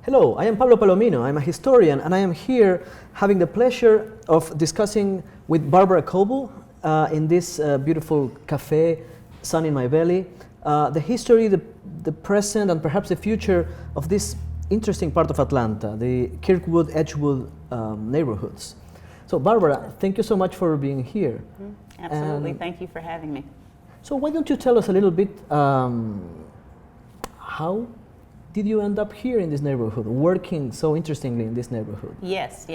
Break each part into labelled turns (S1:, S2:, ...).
S1: Hello, I am Pablo Palomino. I'm a historian, and I am here having the pleasure of discussing with Barbara Coble in this beautiful cafe, Sun in My Belly, the history, the present, and perhaps the future of this interesting part of Atlanta, the Kirkwood, Edgewood neighborhoods. So, Barbara, thank you so much for being here.
S2: Absolutely, thank you for having me.
S1: So, why don't you tell us a little bit how did you end up here in this neighborhood, working so interestingly in this neighborhood?
S2: Yes.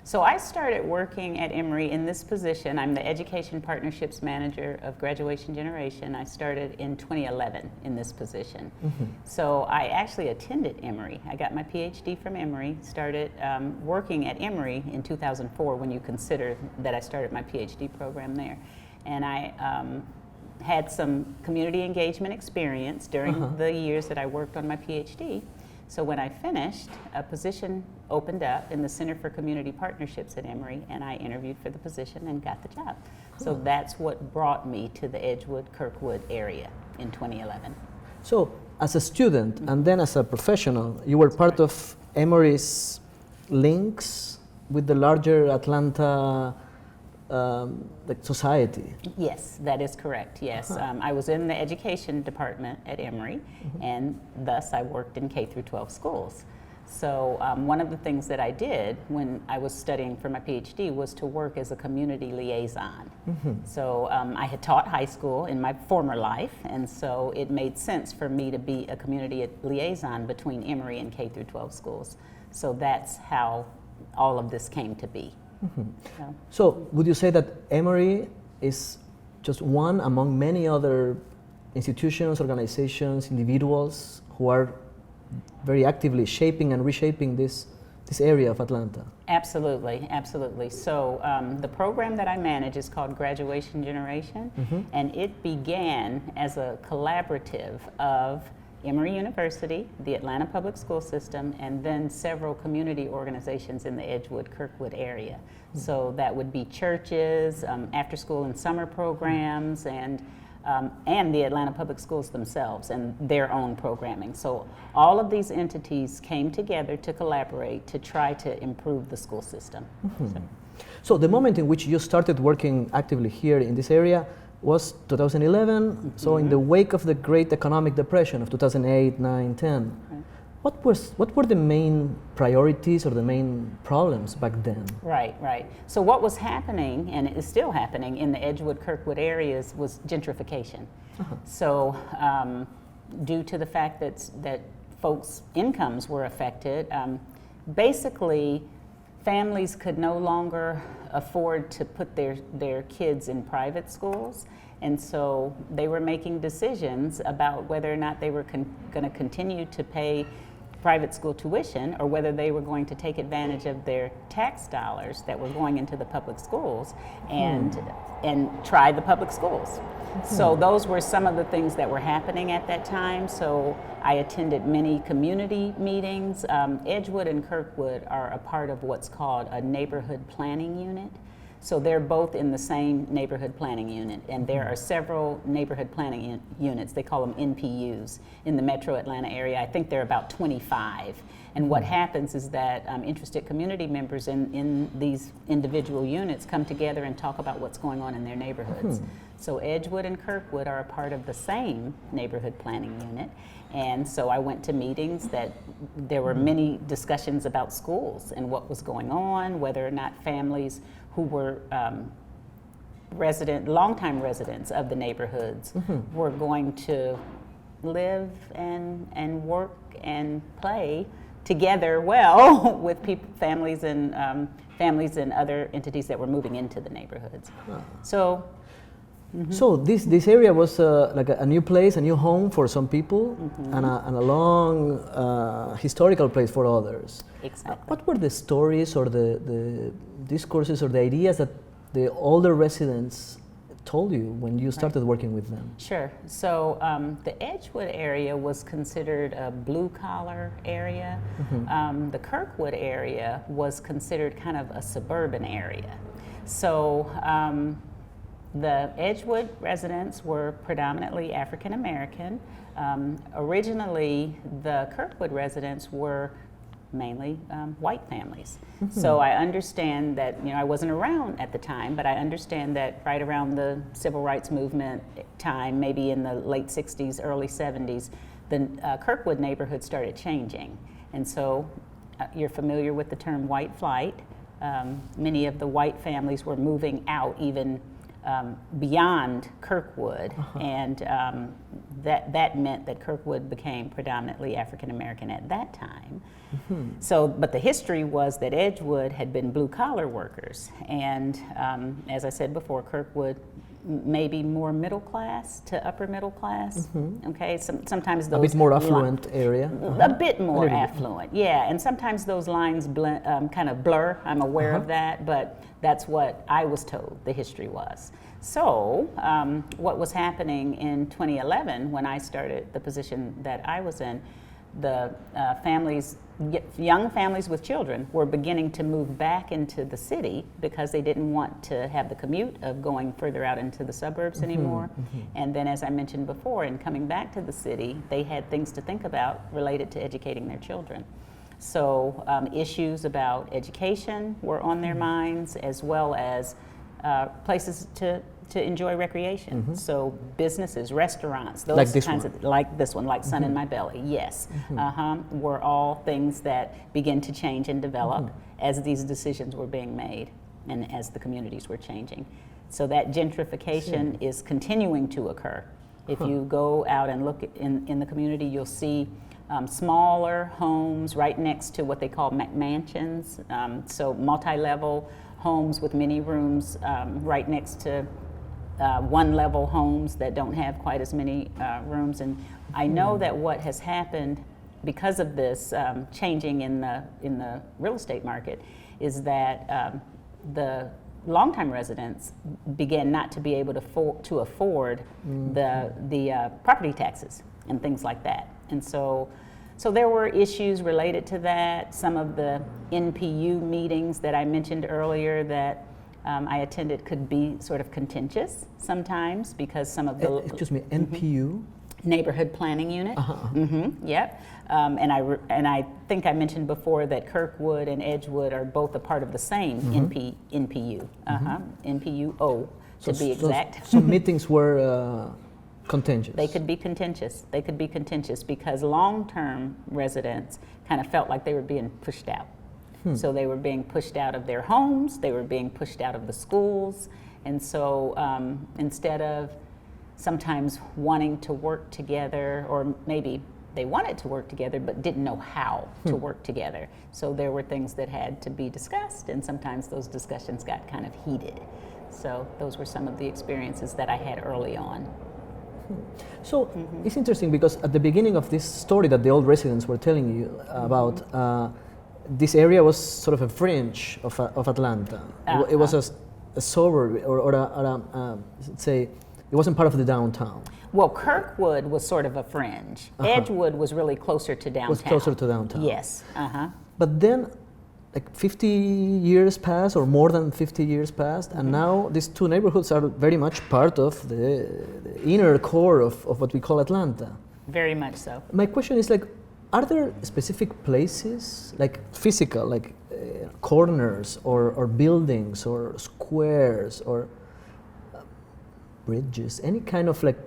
S2: So I started working at Emory in this position. I'm the Education Partnerships Manager of Graduation Generation. I started in 2011 in this position. So I actually attended Emory. I got my PhD from Emory, started working at Emory in 2004 when you consider that I started my PhD program there. And I had some community engagement experience during the years that I worked on my PhD. So when I finished, a position opened up in the Center for Community Partnerships at Emory, and I interviewed for the position and got the job. So that's what brought me to the Edgewood, Kirkwood area in 2011.
S1: So as a student and then as a professional, you were part of Emory's links with the larger Atlanta society.
S2: Yes, that is correct, yes. I was in the education department at Emory, and thus I worked in K through 12 schools. So one of the things that I did when I was studying for my PhD was to work as a community liaison. So I had taught high school in my former life, and so it made sense for me to be a community liaison between Emory and K through 12 schools. So that's how all of this came to be.
S1: So would you say that Emory is just one among many other institutions, organizations, individuals who are very actively shaping and reshaping this area of Atlanta?
S2: Absolutely. So the program that I manage is called Graduation Generation, and it began as a collaborative of Emory University, the Atlanta Public School System, and then several community organizations in the Edgewood, Kirkwood area. So that would be churches, after school and summer programs, and the Atlanta Public Schools themselves and their own programming. So all of these entities came together to collaborate to try to improve the school system.
S1: So the moment in which you started working actively here in this area was 2011, so in the wake of the Great Economic Depression of 2008, 9, 10. What were the main priorities or the main problems back then?
S2: Right. So what was happening, and it is still happening, in the Edgewood, Kirkwood areas was gentrification. So due to the fact that folks' incomes were affected, basically families could no longer afford to put their kids in private schools, and so they were making decisions about whether or not they were going to continue to pay private school tuition or whether they were going to take advantage of their tax dollars that were going into the public schools and try the public schools. So those were some of the things that were happening at that time. So I attended many community meetings. Edgewood and Kirkwood are a part of what's called a neighborhood planning unit. So they're both in the same neighborhood planning unit, and there are several neighborhood planning units, they call them NPUs, in the metro Atlanta area. I think there are about 25. And what happens is that interested community members in these individual units come together and talk about what's going on in their neighborhoods. So Edgewood and Kirkwood are a part of the same neighborhood planning unit. And so I went to meetings that there were many discussions about schools and what was going on, whether or not families who were longtime residents of the neighborhoods were going to live and work and play together well with families and other entities that were moving into the neighborhoods. So
S1: this area was like a new place, a new home for some people, and a long historical place for others.
S2: Exactly.
S1: What were the stories or the discourses or the ideas that the older residents told you when you started working with them?
S2: Sure. So the Edgewood area was considered a blue-collar area. The Kirkwood area was considered kind of a suburban area. So The Edgewood residents were predominantly African American. Originally, the Kirkwood residents were mainly white families. So I understand that, I wasn't around at the time, but I understand that right around the civil rights movement time, maybe in the late 60s, early 70s, the Kirkwood neighborhood started changing. And so you're familiar with the term white flight. Many of the white families were moving out even beyond Kirkwood, and that meant that Kirkwood became predominantly African American at that time. So, but the history was that Edgewood had been blue collar workers, and as I said before, Kirkwood maybe more middle class to upper middle class. Okay, sometimes those
S1: a bit more affluent area.
S2: A bit more affluent, yeah, and sometimes those lines kind of blur. I'm aware of that, but that's what I was told the history was. So what was happening in 2011 when I started the position that I was in, the young families with children were beginning to move back into the city because they didn't want to have the commute of going further out into the suburbs anymore. And then, as I mentioned before, in coming back to the city, they had things to think about related to educating their children. So issues about education were on their minds, as well as places to enjoy recreation. So businesses, restaurants, those kinds of, like this one, like Sun in My Belly, yes, were all things that began to change and develop as these decisions were being made and as the communities were changing. So that gentrification is continuing to occur. If you go out and look in the community, you'll see smaller homes right next to what they call McMansions, so multi-level homes with many rooms right next to one-level homes that don't have quite as many rooms. And I know that what has happened because of this changing in the real estate market is that the longtime residents began not to be able to afford the property taxes and things like that. And so there were issues related to that. Some of the NPU meetings that I mentioned earlier that I attended could be sort of contentious sometimes because some of the
S1: excuse me, NPU,
S2: neighborhood planning unit. Yep. And I think I mentioned before that Kirkwood and Edgewood are both a part of the same NPU. NPUO to be exact.
S1: So meetings were contentious.
S2: They could be contentious. They could be contentious because long-term residents kind of felt like they were being pushed out. So they were being pushed out of their homes, they were being pushed out of the schools, and so instead of sometimes wanting to work together, or maybe they wanted to work together but didn't know how to work together. So there were things that had to be discussed, and sometimes those discussions got kind of heated. So those were some of the experiences that I had early on.
S1: So it's interesting because at the beginning of this story that the old residents were telling you about, this area was sort of a fringe of Atlanta. It was a suburb, or let's say, it wasn't part of the downtown.
S2: Well, Kirkwood was sort of a fringe. Edgewood was really closer to downtown.
S1: Was closer to downtown.
S2: Yes.
S1: But then, like 50 years passed, or more than 50 years passed, and now these two neighborhoods are very much part of the inner core of what we call Atlanta.
S2: Very much so.
S1: My question is, like, are there specific places, like physical, like corners or buildings or squares or bridges, any kind of like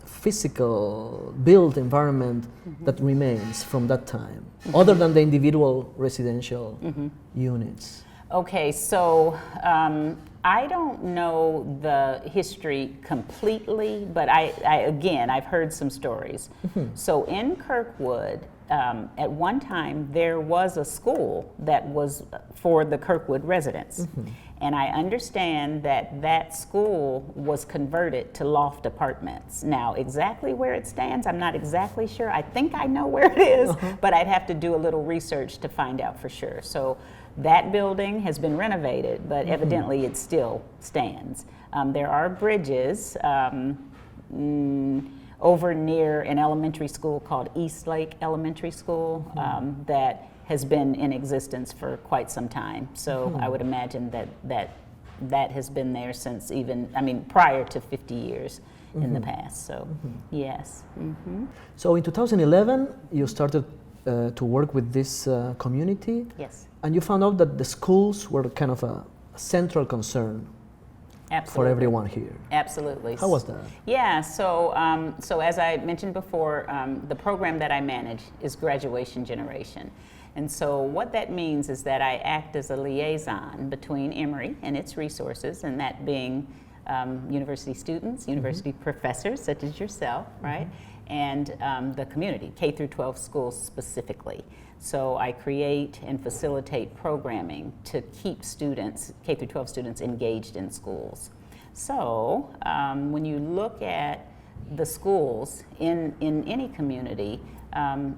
S1: physical built environment that remains from that time, other than the individual residential units? Okay,
S2: so I don't know the history completely, but I've heard some stories. So in Kirkwood, at one time there was a school that was for the Kirkwood residents. And I understand that school was converted to loft apartments. Now, exactly where it stands, I'm not exactly sure. I think I know where it is, but I'd have to do a little research to find out for sure. So that building has been renovated, but evidently it still stands. There are bridges over near an elementary school called East Lake Elementary School that has been in existence for quite some time. So I would imagine that that has been there since prior to 50 years in the past. So, yes.
S1: So in 2011, you started to work with this community.
S2: Yes.
S1: And you found out that the schools were kind of a central concern.
S2: Absolutely.
S1: For everyone here.
S2: Absolutely.
S1: How was that?
S2: Yeah, so as I mentioned before, the program that I manage is Graduation Generation. And so what that means is that I act as a liaison between Emory and its resources, and that being university students, university professors such as yourself, right? And the community, K through 12 schools specifically. So I create and facilitate programming to keep students, K through 12 students, engaged in schools. So when you look at the schools in any community,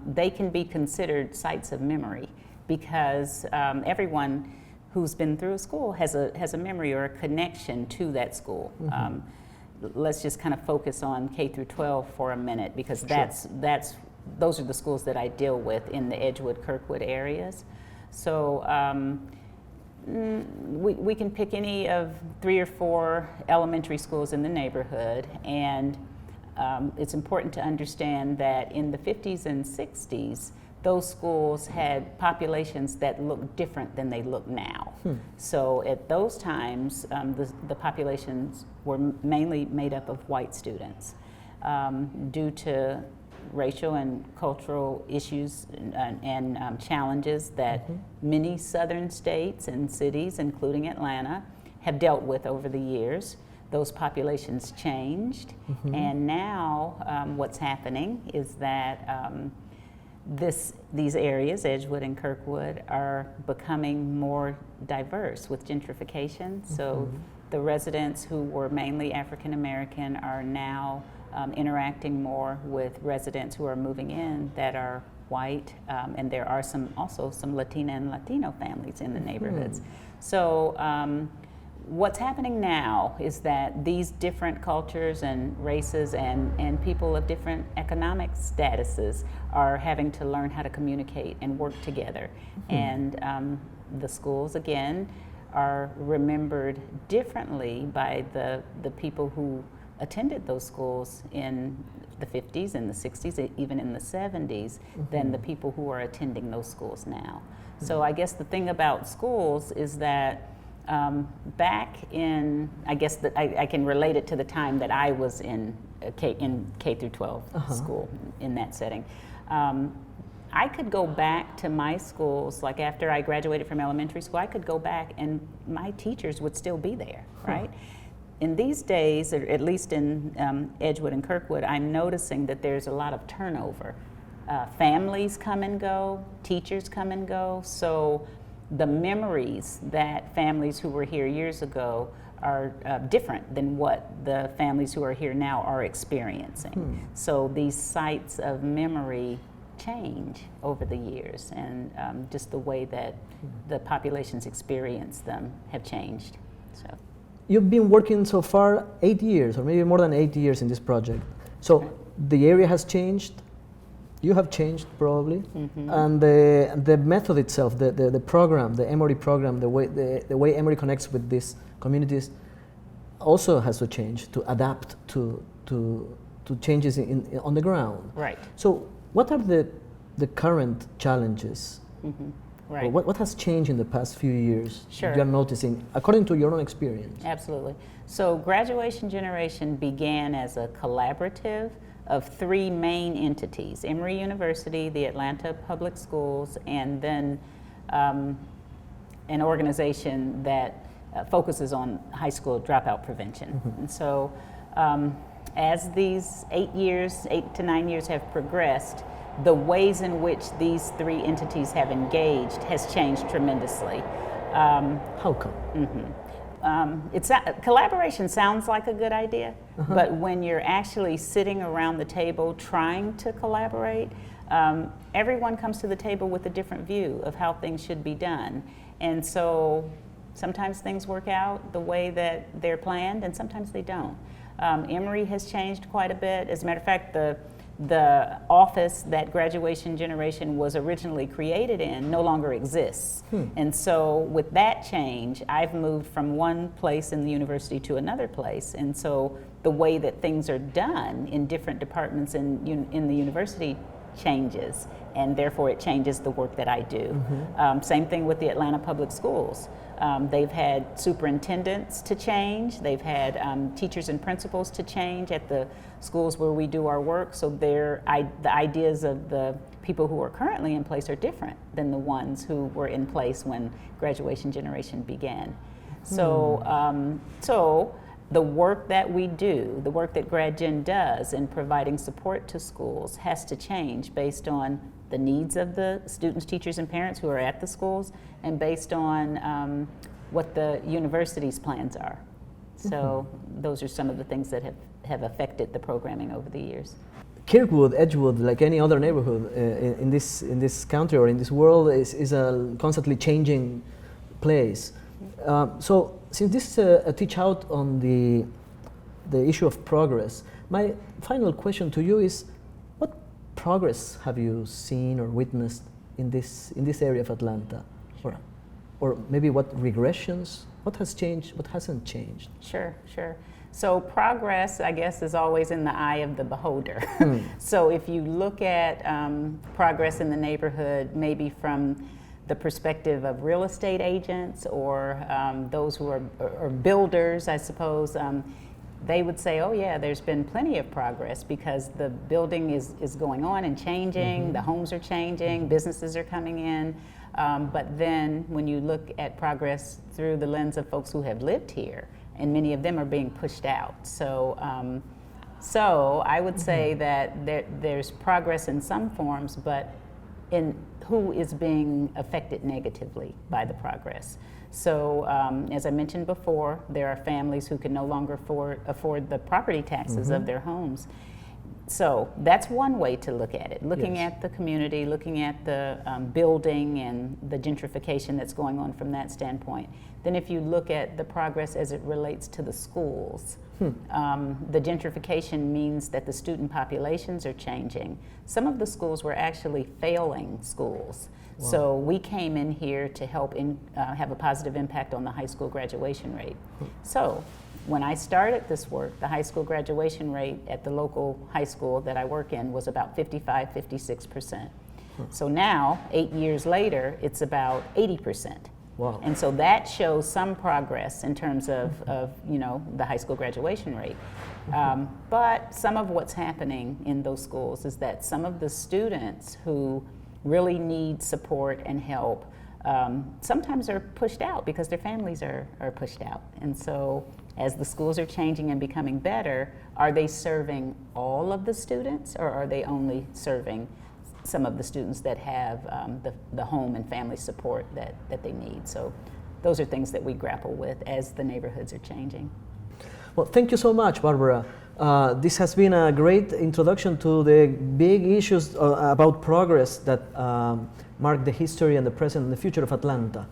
S2: they can be considered sites of memory because everyone who's been through a school has a memory or a connection to that school. Let's just kind of focus on K through 12 for a minute because those are the schools that I deal with in the Edgewood, Kirkwood areas. So we can pick any of 3 or 4 elementary schools in the neighborhood, and it's important to understand that in the 50s and 60s, those schools had populations that looked different than they look now. So at those times, the populations were mainly made up of white students. Due to racial and cultural issues and challenges that many southern states and cities, including Atlanta, have dealt with over the years. Those populations changed, and now what's happening is that these areas, Edgewood and Kirkwood, are becoming more diverse with gentrification. So the residents who were mainly African American are now interacting more with residents who are moving in that are white, and there are also some Latina and Latino families in the neighborhoods. So what's happening now is that these different cultures and races and people of different economic statuses are having to learn how to communicate and work together. And the schools, again, are remembered differently by the people who attended those schools in the 50s and the 60s, even in the 70s, than the people who are attending those schools now. So I guess the thing about schools is that back in, I guess that I can relate it to the time that I was in K through 12 school in that setting. I could go back to my schools, like after I graduated from elementary school, I could go back and my teachers would still be there, right? In these days, or at least in Edgewood and Kirkwood, I'm noticing that there's a lot of turnover. Families come and go, teachers come and go, so the memories that families who were here years ago are different than what the families who are here now are experiencing. So these sites of memory change over the years, and just the way that the populations experience them have changed. So.
S1: You've been working so far 8 years, or maybe more than 8 years in this project. So the area has changed, you have changed probably, and the method itself, the program, the Emory program, the way Emory connects with these communities also has to change to adapt to changes on the ground.
S2: Right.
S1: So what are the current challenges?
S2: Right.
S1: What has changed in the past few years?
S2: Sure.
S1: You're noticing, according to your own experience?
S2: Absolutely. So Graduation Generation began as a collaborative of 3 main entities: Emory University, the Atlanta Public Schools, and then an organization that focuses on high school dropout prevention. And so as these 8 to 9 years have progressed, the ways in which these 3 entities have engaged has changed tremendously.
S1: How come?
S2: Collaboration sounds like a good idea, but when you're actually sitting around the table trying to collaborate, everyone comes to the table with a different view of how things should be done. And so sometimes things work out the way that they're planned, and sometimes they don't. Emory has changed quite a bit. As a matter of fact, the office that Graduation Generation was originally created in no longer exists. And so with that change, I've moved from one place in the university to another place. And so the way that things are done in different departments in the university changes, and therefore it changes the work that I do. Same thing with the Atlanta Public Schools. They've had superintendents to change, they've had teachers and principals to change at the schools where we do our work, so the ideas of the people who are currently in place are different than the ones who were in place when Graduation Generation began. So, so the work that we do, the work that GradGen does in providing support to schools has to change based on the needs of the students, teachers, and parents who are at the schools, and based on what the university's plans are. So those are some of the things that have affected the programming over the years.
S1: Kirkwood, Edgewood, like any other neighborhood in this country or in this world, is a constantly changing place. So since this is a teach out on the issue of progress, my final question to you is, what progress have you seen or witnessed in this area of Atlanta? Or maybe what regressions? What has changed? What hasn't changed?
S2: Sure. So progress, I guess, is always in the eye of the beholder. So if you look at progress in the neighborhood, maybe from the perspective of real estate agents or those who are builders, I suppose, they would say, oh yeah, there's been plenty of progress because the building is going on and changing, the homes are changing, businesses are coming in. But then when you look at progress through the lens of folks who have lived here, and many of them are being pushed out. So, so I would say that there's progress in some forms, but in who is being affected negatively by the progress. So as I mentioned before, there are families who can no longer afford the property taxes of their homes. So that's one way to look at it, looking at the community, looking at the building and the gentrification that's going on from that standpoint. Then if you look at the progress as it relates to the schools, the gentrification means that the student populations are changing. Some of the schools were actually failing schools. Wow. So we came in here to help have a positive impact on the high school graduation rate. So when I started this work, the high school graduation rate at the local high school that I work in was about 55, 56%. So now, 8 years later, it's about 80%.
S1: Wow.
S2: And so that shows some progress in terms of you know, the high school graduation rate. But some of what's happening in those schools is that some of the students who really need support and help sometimes are pushed out because their families are pushed out. And so as the schools are changing and becoming better, are they serving all of the students, or are they only serving some of the students that have the home and family support that they need? So those are things that we grapple with as the neighborhoods are changing.
S1: Well, thank you so much, Barbara. This has been a great introduction to the big issues about progress that mark the history and the present and the future of Atlanta.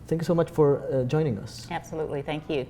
S1: Thank you so much for joining us.
S2: Absolutely, thank you.